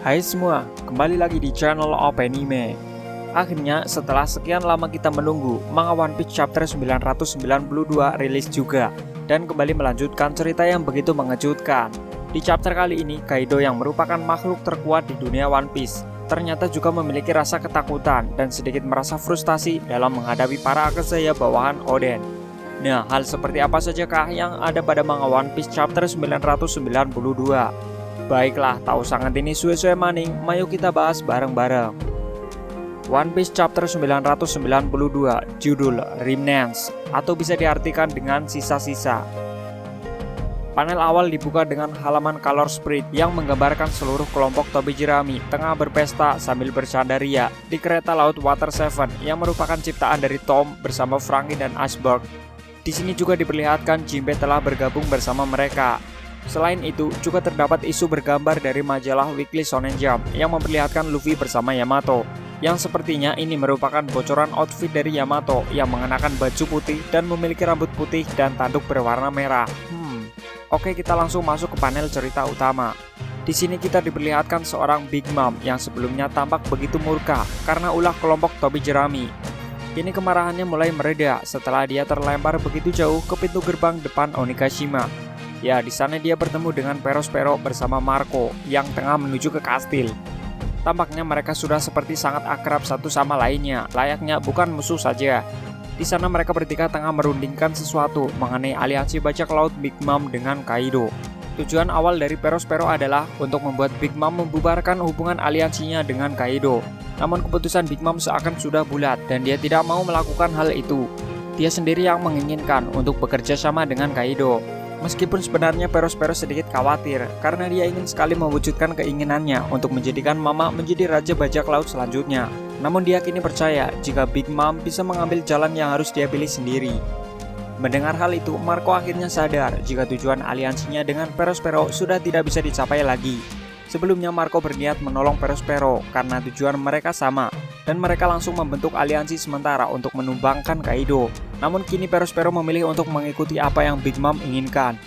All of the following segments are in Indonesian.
Hai semua, kembali lagi di channel Openime. Akhirnya setelah sekian lama kita menunggu, manga One Piece chapter 992 rilis juga dan kembali melanjutkan cerita yang begitu mengejutkan. Di chapter kali ini, Kaido yang merupakan makhluk terkuat di dunia One Piece ternyata juga memiliki rasa ketakutan dan sedikit merasa frustasi dalam menghadapi para Akazaya bawahan Oden. Nah, hal seperti apa sajakah yang ada pada manga One Piece chapter 992? Baiklah, tahu sangat ini suwe-suwe maning, mayo kita bahas bareng-bareng. One Piece chapter 992, judul Remnants, atau bisa diartikan dengan sisa-sisa. Panel awal dibuka dengan halaman color spread yang menggambarkan seluruh kelompok Tobi Jerami tengah berpesta sambil bercandaria di kereta laut Water Seven yang merupakan ciptaan dari Tom bersama Franky dan Iceberg. Di sini juga diperlihatkan Jinbe telah bergabung bersama mereka. Selain itu, juga terdapat isu bergambar dari majalah Weekly Shonen Jump yang memperlihatkan Luffy bersama Yamato, yang sepertinya ini merupakan bocoran outfit dari Yamato yang mengenakan baju putih dan memiliki rambut putih dan tanduk berwarna merah. Oke, kita langsung masuk ke panel cerita utama. Di sini kita diperlihatkan seorang Big Mom yang sebelumnya tampak begitu murka karena ulah kelompok Tobi Jerami. Kini kemarahannya mulai mereda setelah dia terlempar begitu jauh ke pintu gerbang depan Onigashima. Ya, di sana dia bertemu dengan Perospero bersama Marco yang tengah menuju ke kastil. Tampaknya mereka sudah seperti sangat akrab satu sama lainnya, layaknya bukan musuh saja. Di sana mereka bertiga tengah merundingkan sesuatu mengenai aliansi bajak laut Big Mom dengan Kaido. Tujuan awal dari Perospero adalah untuk membuat Big Mom membubarkan hubungan aliansinya dengan Kaido. Namun keputusan Big Mom seakan sudah bulat dan dia tidak mau melakukan hal itu. Dia sendiri yang menginginkan untuk bekerja sama dengan Kaido. Meskipun sebenarnya Perospero sedikit khawatir karena dia ingin sekali mewujudkan keinginannya untuk menjadikan Mama menjadi raja bajak laut selanjutnya. Namun dia kini percaya jika Big Mom bisa mengambil jalan yang harus dia pilih sendiri. Mendengar hal itu, Marco akhirnya sadar jika tujuan aliansinya dengan Perospero sudah tidak bisa dicapai lagi. Sebelumnya Marco berniat menolong Perospero karena tujuan mereka sama, dan mereka langsung membentuk aliansi sementara untuk menumbangkan Kaido. Namun kini Perospero memilih untuk mengikuti apa yang Big Mom inginkan.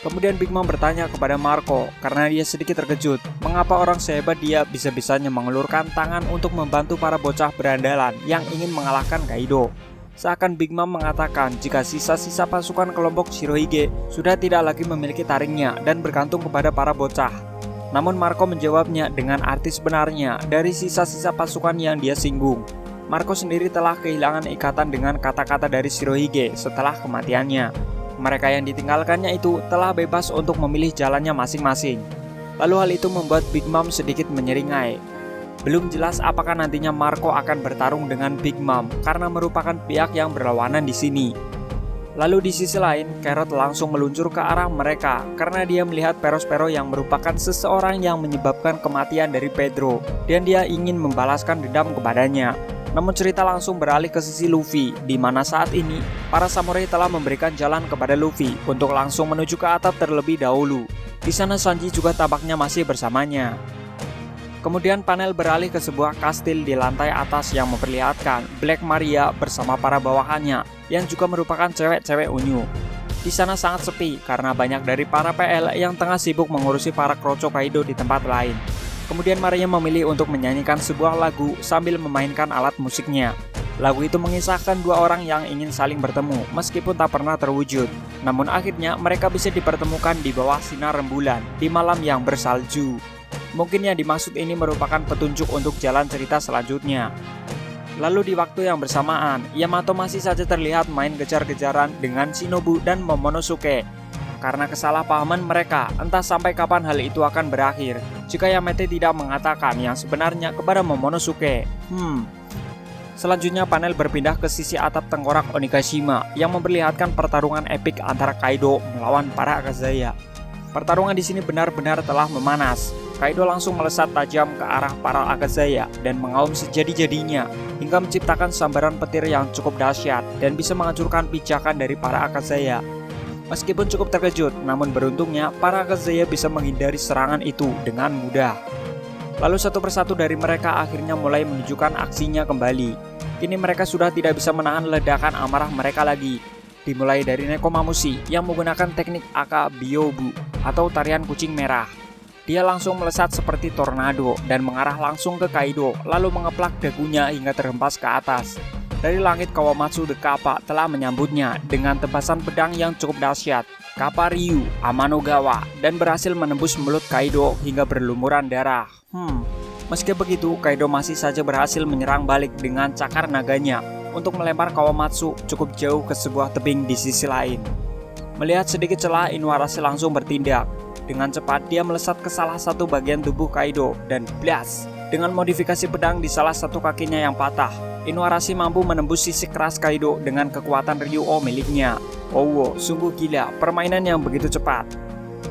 Kemudian Big Mom bertanya kepada Marco karena dia sedikit terkejut mengapa orang sehebat dia bisa-bisanya mengelurkan tangan untuk membantu para bocah berandalan yang ingin mengalahkan Kaido. Seakan Big Mom mengatakan jika sisa-sisa pasukan kelompok Shirohige sudah tidak lagi memiliki taringnya dan bergantung kepada para bocah. Namun Marco menjawabnya dengan arti sebenarnya dari sisa-sisa pasukan yang dia singgung. Marco sendiri telah kehilangan ikatan dengan kata-kata dari Shirohige setelah kematiannya. Mereka yang ditinggalkannya itu telah bebas untuk memilih jalannya masing-masing. Lalu hal itu membuat Big Mom sedikit menyeringai. Belum jelas apakah nantinya Marco akan bertarung dengan Big Mom karena merupakan pihak yang berlawanan di sini. Lalu di sisi lain, Carrot langsung meluncur ke arah mereka karena dia melihat Perospero yang merupakan seseorang yang menyebabkan kematian dari Pedro dan dia ingin membalaskan dendam kepadanya. Namun cerita langsung beralih ke sisi Luffy, di mana saat ini para samurai telah memberikan jalan kepada Luffy untuk langsung menuju ke atap terlebih dahulu. Di sana Sanji juga tampaknya masih bersamanya. Kemudian panel beralih ke sebuah kastil di lantai atas yang memperlihatkan Black Maria bersama para bawahannya yang juga merupakan cewek-cewek unyu. Di sana sangat sepi karena banyak dari para PL yang tengah sibuk mengurusi para kroco Kaido di tempat lain. Kemudian Maria memilih untuk menyanyikan sebuah lagu sambil memainkan alat musiknya. Lagu itu mengisahkan dua orang yang ingin saling bertemu meskipun tak pernah terwujud. Namun akhirnya mereka bisa dipertemukan di bawah sinar rembulan di malam yang bersalju. Mungkin yang dimaksud ini merupakan petunjuk untuk jalan cerita selanjutnya. Lalu di waktu yang bersamaan, Yamato masih saja terlihat main kejar-kejaran dengan Shinobu dan Momonosuke. Karena kesalahpahaman mereka, entah sampai kapan hal itu akan berakhir jika Yamete tidak mengatakan yang sebenarnya kepada Momonosuke. Selanjutnya panel berpindah ke sisi atap tengkorak Onigashima yang memperlihatkan pertarungan epik antara Kaido melawan para Akazaya. Pertarungan di sini benar-benar telah memanas. Kaido langsung melesat tajam ke arah para Akazaya dan mengaum sejadi-jadinya hingga menciptakan sambaran petir yang cukup dahsyat dan bisa menghancurkan pijakan dari para Akazaya. Meskipun cukup terkejut, namun beruntungnya para Akazaya bisa menghindari serangan itu dengan mudah. Lalu satu persatu dari mereka akhirnya mulai menunjukkan aksinya kembali. Kini mereka sudah tidak bisa menahan ledakan amarah mereka lagi. Dimulai dari Nekomamushi yang menggunakan teknik Aka Byobu atau tarian kucing merah. Dia langsung melesat seperti tornado dan mengarah langsung ke Kaido, lalu mengeplak dagunya hingga terhempas ke atas. Dari langit, Kawamatsu the Kappa telah menyambutnya dengan tebasan pedang yang cukup dahsyat, Kappa Ryu Amanogawa, dan berhasil menembus mulut Kaido hingga berlumuran darah. Meski begitu, Kaido masih saja berhasil menyerang balik dengan cakar naganya untuk melempar Kawamatsu cukup jauh ke sebuah tebing di sisi lain. Melihat sedikit celah, Inuarashi langsung bertindak. Dengan cepat, dia melesat ke salah satu bagian tubuh Kaido dan blast! Dengan modifikasi pedang di salah satu kakinya yang patah, Inuarashi mampu menembus sisi keras Kaido dengan kekuatan Ryuo miliknya. Oh, sungguh gila, permainan yang begitu cepat.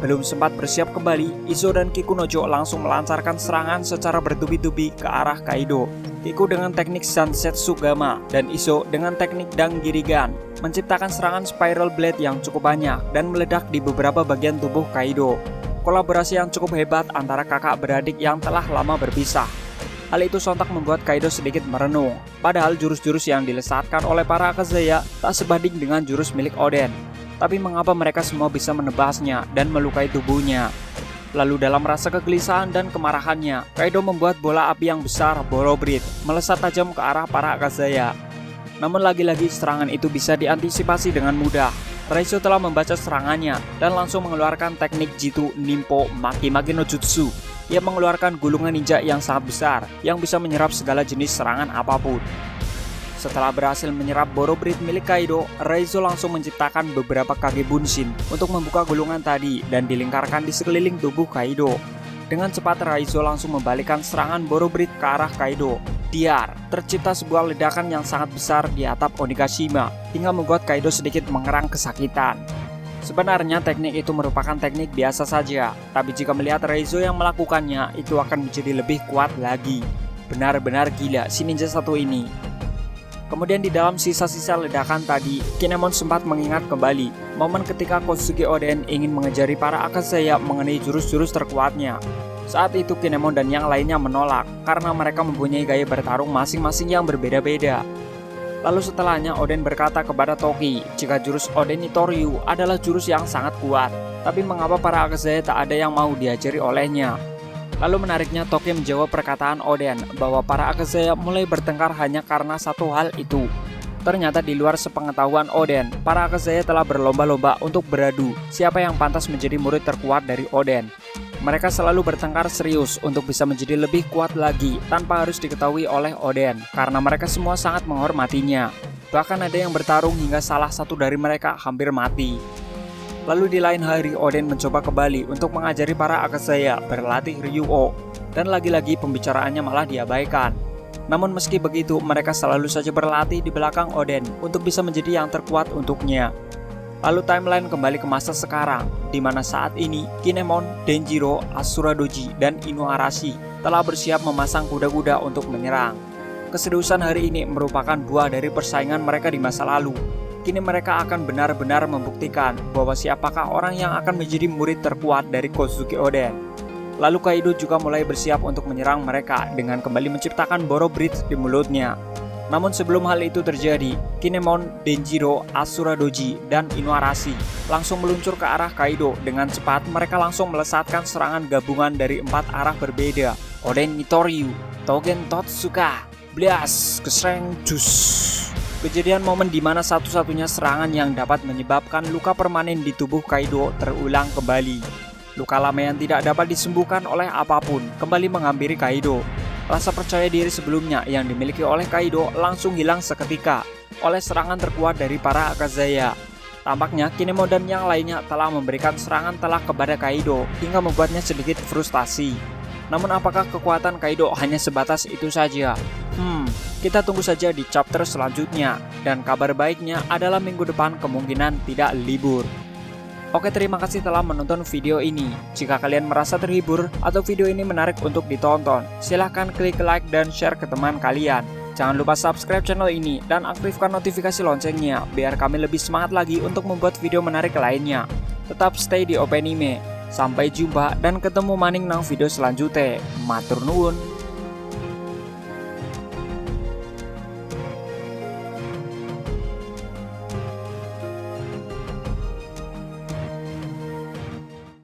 Belum sempat bersiap kembali, Izo dan Kikunojo langsung melancarkan serangan secara bertubi-tubi ke arah Kaido. Kiku dengan teknik Zansetsu Gama dan Izo dengan teknik Dangirigan menciptakan serangan Spiral Blade yang cukup banyak dan meledak di beberapa bagian tubuh Kaido. Kolaborasi yang cukup hebat antara kakak beradik yang telah lama berpisah. Hal itu sontak membuat Kaido sedikit merenung, padahal jurus-jurus yang dilesatkan oleh para Akazaya tak sebanding dengan jurus milik Oden. Tapi mengapa mereka semua bisa menebasnya dan melukai tubuhnya? Lalu dalam rasa kegelisahan dan kemarahannya, Kaido membuat bola api yang besar, Borobrit, melesat tajam ke arah para Akazaya. Namun lagi-lagi serangan itu bisa diantisipasi dengan mudah. Raizo telah membaca serangannya dan langsung mengeluarkan teknik Jitu Nimpo Maki-Maki no Jutsu. Ia mengeluarkan gulungan ninja yang sangat besar yang bisa menyerap segala jenis serangan apapun. Setelah berhasil menyerap Borobrit milik Kaido, Raizo langsung menciptakan beberapa Kage Bunshin untuk membuka gulungan tadi dan dilingkarkan di sekeliling tubuh Kaido. Dengan cepat Raizo langsung membalikkan serangan Borobrit ke arah Kaido. Diar, tercipta sebuah ledakan yang sangat besar di atap Onigashima hingga membuat Kaido sedikit mengerang kesakitan. Sebenarnya teknik itu merupakan teknik biasa saja, tapi jika melihat Raizo yang melakukannya, itu akan menjadi lebih kuat lagi. Benar-benar gila si ninja satu ini. Kemudian di dalam sisa-sisa ledakan tadi, Kinemon sempat mengingat kembali momen ketika Kozuki Oden ingin mengejari para Akazaya mengenai jurus-jurus terkuatnya. Saat itu Kinemon dan yang lainnya menolak karena mereka mempunyai gaya bertarung masing-masing yang berbeda-beda. Lalu setelahnya Oden berkata kepada Toki jika jurus Oden Nitoryu adalah jurus yang sangat kuat, tapi mengapa para Akazaya tak ada yang mau diajari olehnya. Lalu menariknya Toki menjawab perkataan Oden bahwa para Akazaya mulai bertengkar hanya karena satu hal itu. Ternyata di luar sepengetahuan Oden, para Akazaya telah berlomba-lomba untuk beradu siapa yang pantas menjadi murid terkuat dari Oden. Mereka selalu bertengkar serius untuk bisa menjadi lebih kuat lagi tanpa harus diketahui oleh Oden karena mereka semua sangat menghormatinya. Bahkan ada yang bertarung hingga salah satu dari mereka hampir mati. Lalu di lain hari Oden mencoba kembali untuk mengajari para Akazaya berlatih Ryuo, dan lagi-lagi pembicaraannya malah diabaikan. Namun meski begitu mereka selalu saja berlatih di belakang Oden untuk bisa menjadi yang terkuat untuknya. Lalu timeline kembali ke masa sekarang, di mana saat ini Kinemon, Denjiro, Asura Doji, dan Inuarashi telah bersiap memasang kuda-kuda untuk menyerang. Keseriusan hari ini merupakan buah dari persaingan mereka di masa lalu. Kini mereka akan benar-benar membuktikan bahwa siapakah orang yang akan menjadi murid terkuat dari Kozuki Oden. Lalu Kaido juga mulai bersiap untuk menyerang mereka dengan kembali menciptakan Borobrit di mulutnya. Namun sebelum hal itu terjadi, Kinemon, Denjiro, Asura Doji, dan Inuarashi langsung meluncur ke arah Kaido. Dengan cepat mereka langsung melesatkan serangan gabungan dari 4 arah berbeda. Oden Nitoryu, Tougen Totsuka, Blast, Kesreng Jus. Kejadian momen di mana satu-satunya serangan yang dapat menyebabkan luka permanen di tubuh Kaido terulang kembali. Luka lama yang tidak dapat disembuhkan oleh apapun kembali menghampiri Kaido. Rasa percaya diri sebelumnya yang dimiliki oleh Kaido langsung hilang seketika oleh serangan terkuat dari para Akazaya. Tampaknya Kinemon dan yang lainnya telah memberikan serangan telak kepada Kaido hingga membuatnya sedikit frustasi. Namun apakah kekuatan Kaido hanya sebatas itu saja? Kita tunggu saja di chapter selanjutnya. Dan kabar baiknya adalah minggu depan kemungkinan tidak libur. Oke, terima kasih telah menonton video ini. Jika kalian merasa terhibur atau video ini menarik untuk ditonton, silahkan klik like dan share ke teman kalian. Jangan lupa subscribe channel ini dan aktifkan notifikasi loncengnya biar kami lebih semangat lagi untuk membuat video menarik lainnya. Tetap stay di Openime. Sampai jumpa dan ketemu maning nang video selanjutnya. Matur nuwun.